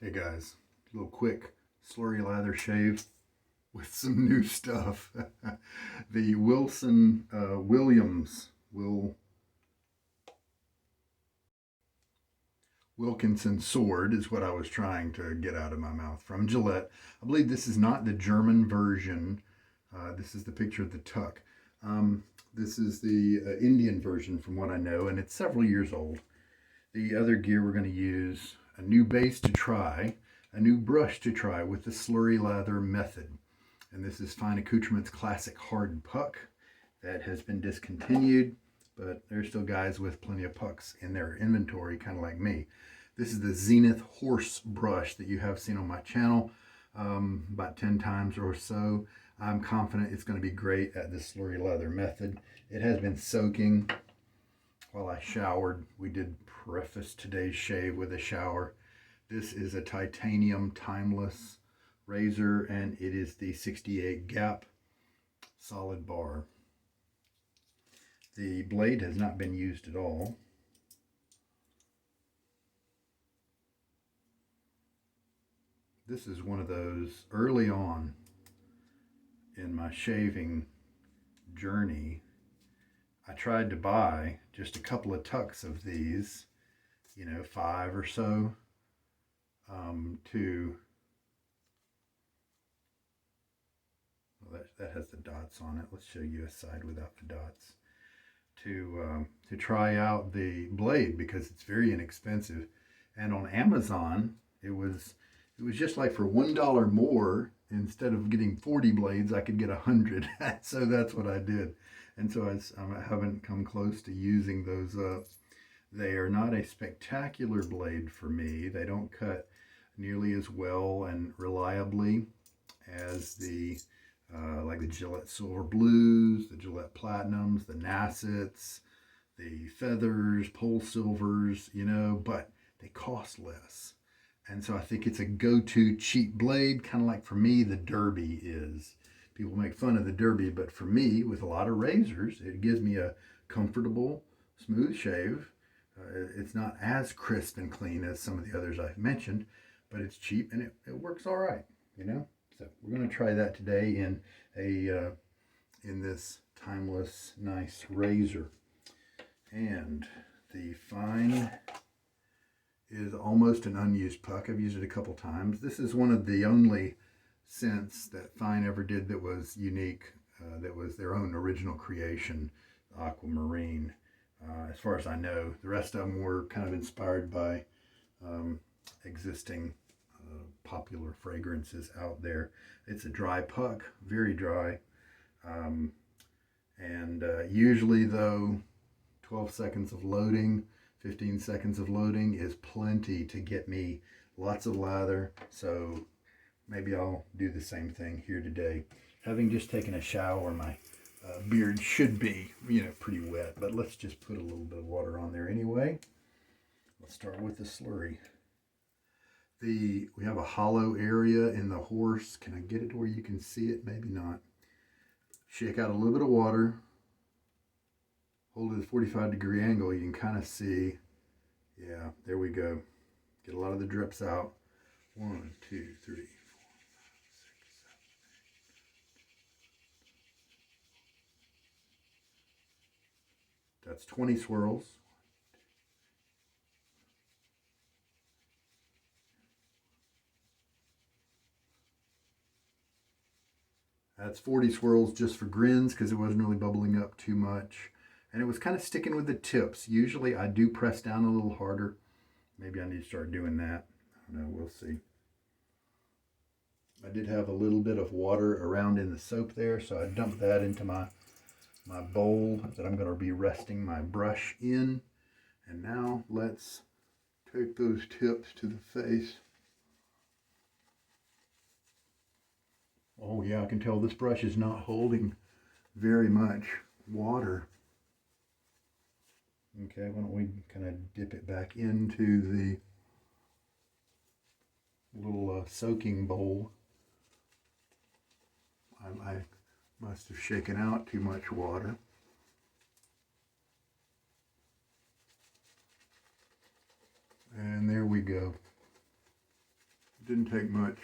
Hey guys, a little quick slurry lather shave with some new stuff. The Wilkinson sword is what I was trying to get out of my mouth from Gillette. I believe this is not the German version. This is the picture of the tuck. This is the Indian version from what I know, and it's several years old. The other gear we're going to use a new base to try, a new brush to try with the Slurry Lather method. And this is Fine Accoutrements Classic Hard Puck that has been discontinued, but there's still guys with plenty of pucks in their inventory, kind of like me. This is the Zenith horse brush that you have seen on my channel about 10 times or so. I'm confident it's going to be great at the Slurry Lather method. It has been soaking while I showered. We did preface today's shave with a shower. This is a titanium timeless razor, and it is the 68 gap solid bar. The blade has not been used at all. This is one of those early on in my shaving journey. I tried to buy just a couple of tucks of these, 5 or so, that has the dots on it. Let's show you a side without the dots. To try out the blade because it's very inexpensive, and on Amazon it was just like for $1 more, instead of getting 40 blades I could get 100. So that's what I did, and so I haven't come close to using those up. They are not a spectacular blade for me. They don't cut nearly as well and reliably as the like the Gillette Silver Blues, the Gillette Platinums, the Nassets, the Feathers, Pole Silvers, but they cost less. And so I think it's a go-to cheap blade, kind of like for me the Derby is. People make fun of the Derby, but for me, with a lot of razors, it gives me a comfortable, smooth shave. It's not as crisp and clean as some of the others I've mentioned, but it's cheap and it works all right, So we're going to try that today in this timeless, nice razor. And the Fine is almost an unused puck. I've used it a couple times. This is one of the only scents that Fine ever did that was unique, that was their own original creation, Aquamarine. As far as I know, the rest of them were kind of inspired by existing popular fragrances out there. It's a dry puck, very dry, and usually though 12 seconds of loading, 15 seconds of loading is plenty to get me lots of lather. So maybe I'll do the same thing here today. Having just taken a shower, my beard should be pretty wet, but let's just put a little bit of water on there anyway. Let's start with the slurry. We have a hollow area in the horse. Can I get it where you can see it? Maybe not. Shake out a little bit of water. Hold it at a 45-degree angle. You can kind of see. Yeah, there we go. Get a lot of the drips out. 1, 2, 3, 4, 5, 6, 7, 8. That's 20 swirls. That's 40 swirls just for grins because it wasn't really bubbling up too much. And it was kind of sticking with the tips. Usually I do press down a little harder. Maybe I need to start doing that. I don't know, we'll see. I did have a little bit of water around in the soap there, so I dumped that into my bowl that I'm going to be resting my brush in. And now let's take those tips to the face. Oh yeah, I can tell this brush is not holding very much water. Okay, why don't we kind of dip it back into the little soaking bowl. I must have shaken out too much water. And there we go. Didn't take much.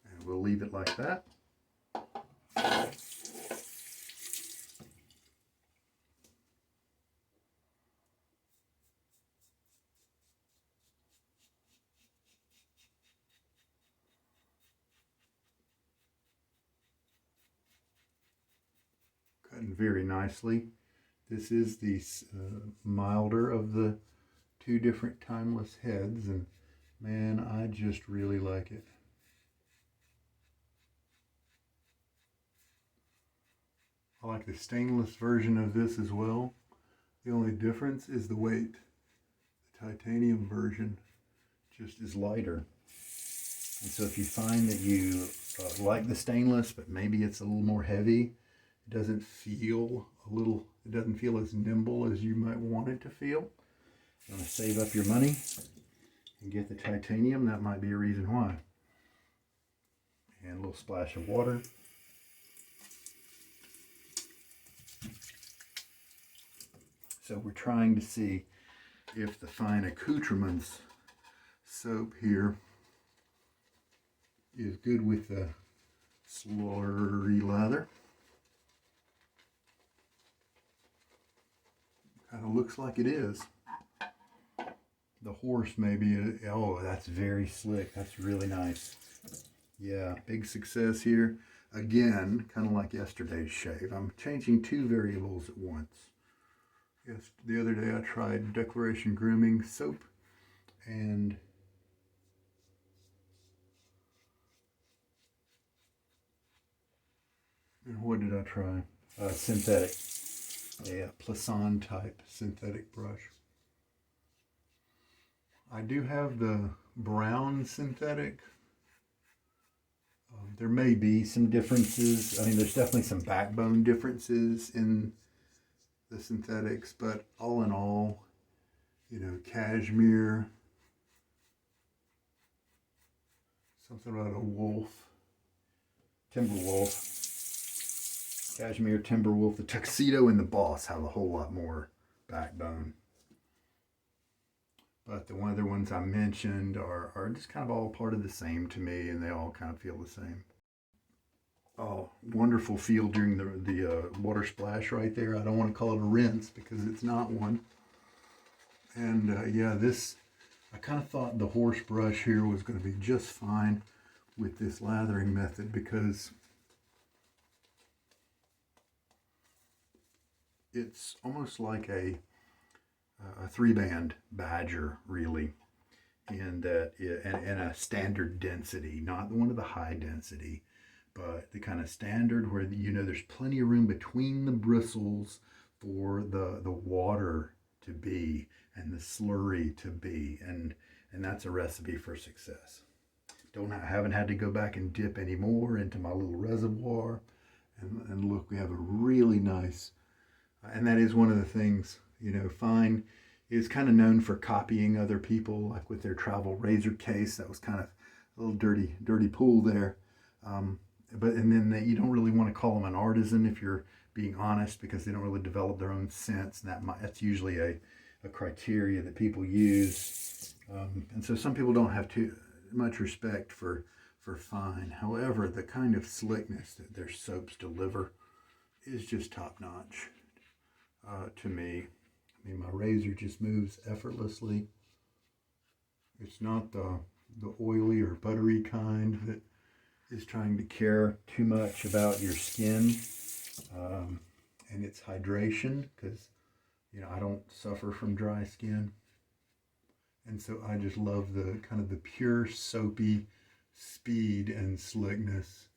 And we'll leave it like that. Cutting very nicely. This is the milder of the two different timeless heads, and man, I just really like it. I like the stainless version of this as well. The only difference is the weight. The titanium version just is lighter. And so if you find that you like the stainless, but maybe it's a little more heavy, it doesn't feel as nimble as you might want it to feel. You want to save up your money and get the titanium, that might be a reason why. And a little splash of water. So we're trying to see if the Fine Accoutrements soap here is good with the Slurry Lather. Kind of looks like it is. The horse maybe, oh, that's very slick. That's really nice. Yeah, big success here. Again, kind of like yesterday's shave. I'm changing two variables at once. Yes, the other day I tried Declaration Grooming soap and what did I try? Synthetic. A Plisson type synthetic brush. I do have the brown synthetic. There may be some differences. I mean, there's definitely some backbone differences in the synthetics, but all in all, you know, cashmere, something about a wolf, timber wolf, cashmere, timber wolf, the tuxedo, and the boss have a whole lot more backbone. But the other ones I mentioned are just kind of all part of the same to me, and they all kind of feel the same. Oh, wonderful feel during the water splash right there. I don't want to call it a rinse because it's not one. And yeah, I kind of thought the horse brush here was going to be just fine with this lathering method because it's almost like a three-band badger, really, in that and a standard density, not one of the high density, but the kind of standard where you know there's plenty of room between the bristles for the water to be and the slurry to be, and that's a recipe for success. Haven't had to go back and dip anymore into my little reservoir, and look, we have a really nice, and that is one of the things, you know, Fine is kind of known for copying other people, like with their travel razor case. That was kind of a little dirty pool there. And then you don't really want to call them an artisan if you're being honest, because they don't really develop their own scents, and that's usually a criteria that people use. And so some people don't have too much respect for Fine. However, the kind of slickness that their soaps deliver is just top notch to me. I mean, my razor just moves effortlessly. It's not the oily or buttery kind that is trying to care too much about your skin and its hydration, because, you know, I don't suffer from dry skin. And so I just love the kind of the pure soapy speed and slickness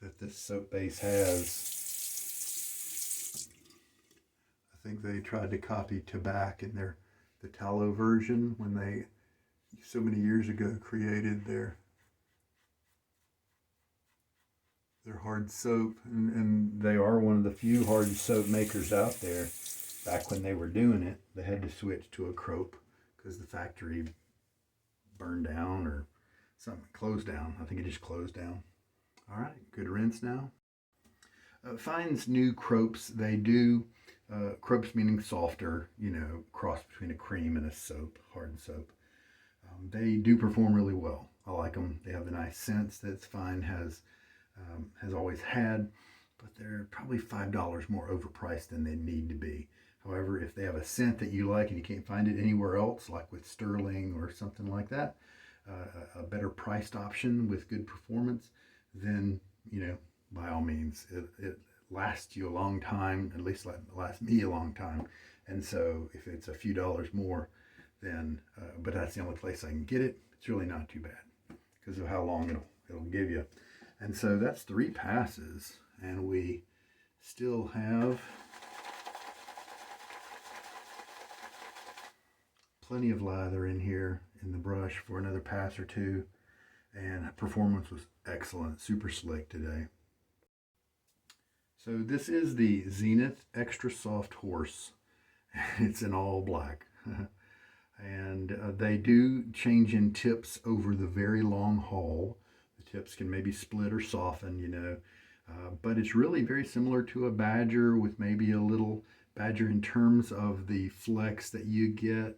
that this soap base has. I think they tried to copy Tabac in the tallow version when they so many years ago created their hard soap, and they are one of the few hard soap makers out there. Back when they were doing it, they had to switch to a crope because the factory burned down or something, closed down. I think it just closed down. All right, good rinse now. Fine's new cropes, they do cropes meaning softer, you know, cross between a cream and a soap, hard soap. They do perform really well. I like them. They have the nice scents that Fine has always had, but they're probably $5 more overpriced than they need to be. However, if they have a scent that you like and you can't find it anywhere else, like with Stirling or something like that, a better priced option with good performance, then, by all means, it lasts you a long time, at least lasts me a long time. And so if it's a few dollars more, then, but that's the only place I can get it, it's really not too bad because of how long it'll give you. And so that's 3 passes, and we still have plenty of lather in here in the brush for another pass or 2, and performance was excellent, super slick today. So this is the Zenith Extra Soft Horse. It's in all black. And they do change in tips over the very long haul. The tips can maybe split or soften, but it's really very similar to a Badger, with maybe a little Badger in terms of the flex that you get,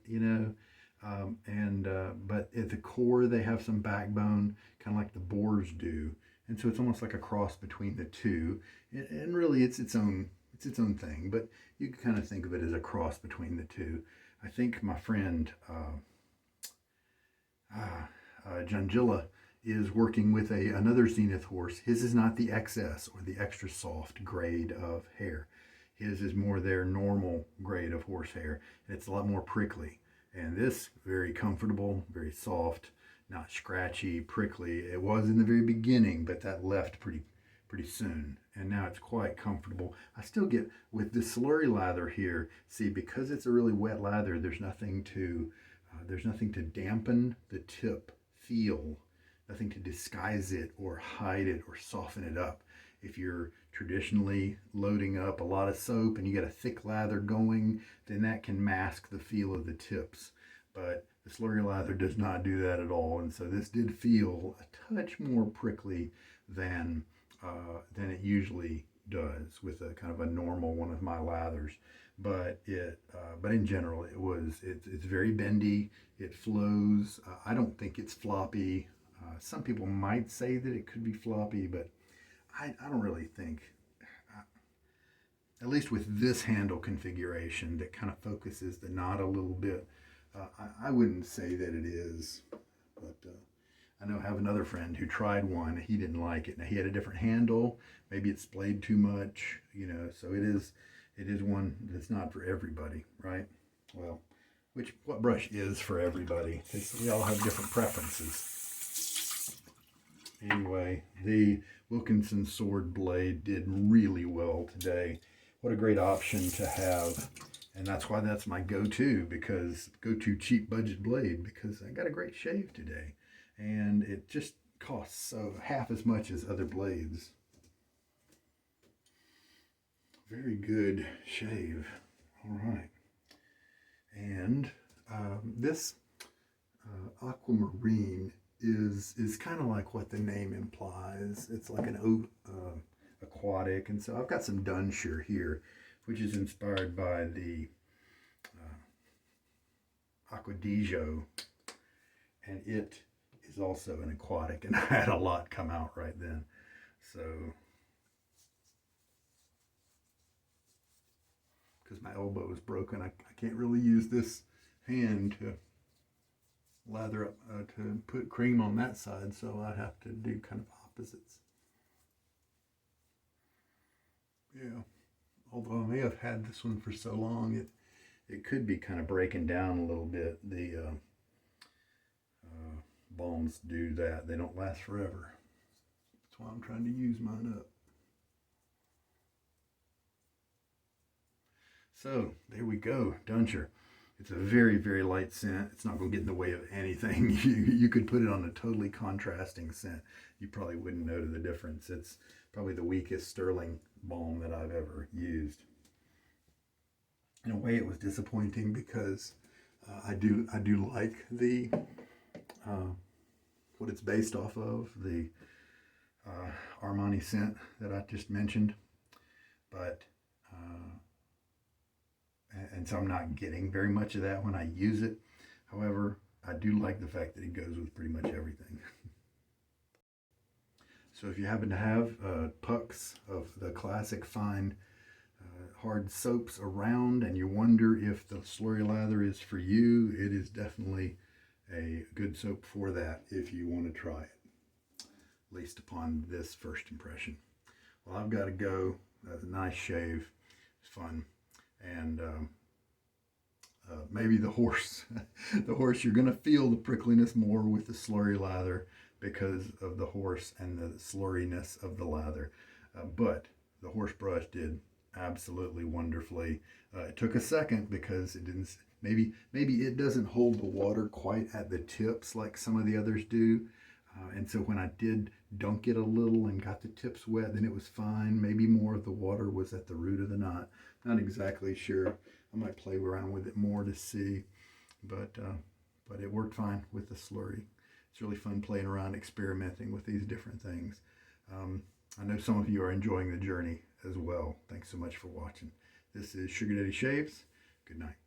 but at the core they have some backbone, kind of like the boars do, and so it's almost like a cross between the two, and really it's its own thing, but you can kind of think of it as a cross between the two. I think my friend Jungilla is working with another Zenith horse. His is not the XS or the extra soft grade of hair. His is more their normal grade of horse hair, and it's a lot more prickly. And this, very comfortable, very soft, not scratchy, prickly. It was in the very beginning, but that left pretty soon. And now it's quite comfortable. I still get, with the Slurry Lather here, see, because it's a really wet lather, there's nothing to dampen the tip feel, nothing to disguise it or hide it or soften it up. If you're traditionally loading up a lot of soap and you get a thick lather going, then that can mask the feel of the tips. But the Slurry Lather does not do that at all, and so this did feel a touch more prickly than it usually does with a kind of a normal one of my lathers. But in general, it's very bendy. It flows. I don't think it's floppy. Some people might say that it could be floppy, but I don't really think, at least with this handle configuration that kind of focuses the knot a little bit, I wouldn't say that it is. But I know I have another friend who tried one. He didn't like it. Now, he had a different handle. Maybe it splayed too much, so it is one that's not for everybody, right? Well, what brush is for everybody? We all have different preferences. Anyway, the Wilkinson sword blade did really well today. What a great option to have. And that's why that's my go-to cheap budget blade, because I got a great shave today. And it just costs half as much as other blades. Very good shave. All right. And this Aquamarine is kind of like what the name implies. It's like an aquatic, and so I've got some Dunshire here, which is inspired by the Aquadigio, and it is also an aquatic, and I had a lot come out right then. So, because my elbow is broken, I can't really use this hand to lather up, to put cream on that side, so I have to do kind of opposites. Yeah, although I may have had this one for so long, it could be kind of breaking down a little bit. The balms do that. They don't last forever. That's why I'm trying to use mine up. So there we go, Dunshire. It's a very, very light scent. It's not going to get in the way of anything. You could put it on a totally contrasting scent. You probably wouldn't notice the difference. It's probably the weakest Stirling balm that I've ever used. In a way, it was disappointing because I do like the what it's based off of, the Armani scent that I just mentioned, but and so I'm not getting very much of that when I use it. However, I do like the fact that it goes with pretty much everything. So if you happen to have pucks of the classic fine hard soaps around and you wonder if the Slurry Lather is for you, it is definitely a good soap for that if you want to try it, at least upon this first impression. Well, I've got to go. That's a nice shave. It's fun. And maybe the horse, the horse, you're going to feel the prickliness more with the Slurry Lather because of the horse and the slurriness of the lather. But the horse brush did absolutely wonderfully. It took a second because it didn't, maybe it doesn't hold the water quite at the tips like some of the others do. And so when I did dunk it a little and got the tips wet, then it was fine. Maybe more of the water was at the root of the knot. Not exactly sure. I might play around with it more to see, but it worked fine with the slurry. It's really fun playing around, experimenting with these different things. I know some of you are enjoying the journey as well. Thanks so much for watching. This is Sugar Daddy Shaves. Good night.